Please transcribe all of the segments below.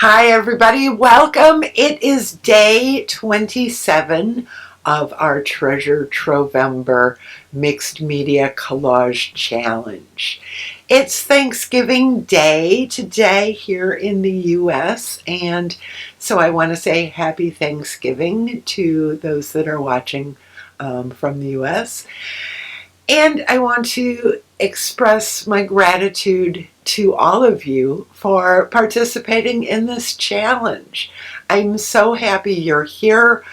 Hi everybody, welcome. It is day 27 of our Treasure Trovember Mixed Media Collage Challenge. It's Thanksgiving Day today here in the US, and so I want to say happy Thanksgiving to those that are watching from the US. And I want to express my gratitude to all of you for participating in this challenge. I'm so happy you're here.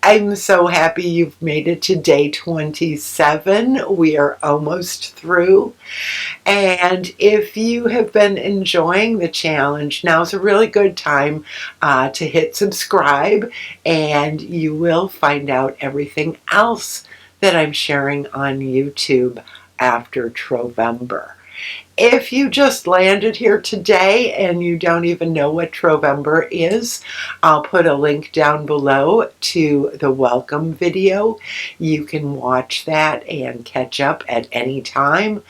I'm so happy you've made it to day 27. We are almost through. And if you have been enjoying the challenge, now's a really good time to hit subscribe, and you will find out everything else that I'm sharing on YouTube after Trovember. If you just landed here today and you don't even know what Trovember is, I'll put a link down below to the welcome video. You can watch that and catch up at any time.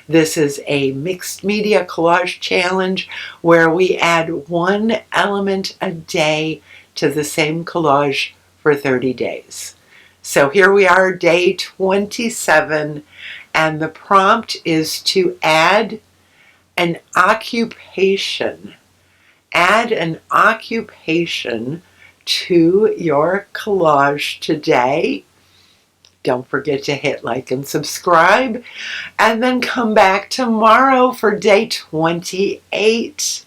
This is a mixed media collage challenge where we add one element a day to the same collage for 30 days. So here we are, day 27, and the prompt is to add an occupation. Add an occupation to your collage today. Don't forget to hit like and subscribe, and then come back tomorrow for day 28.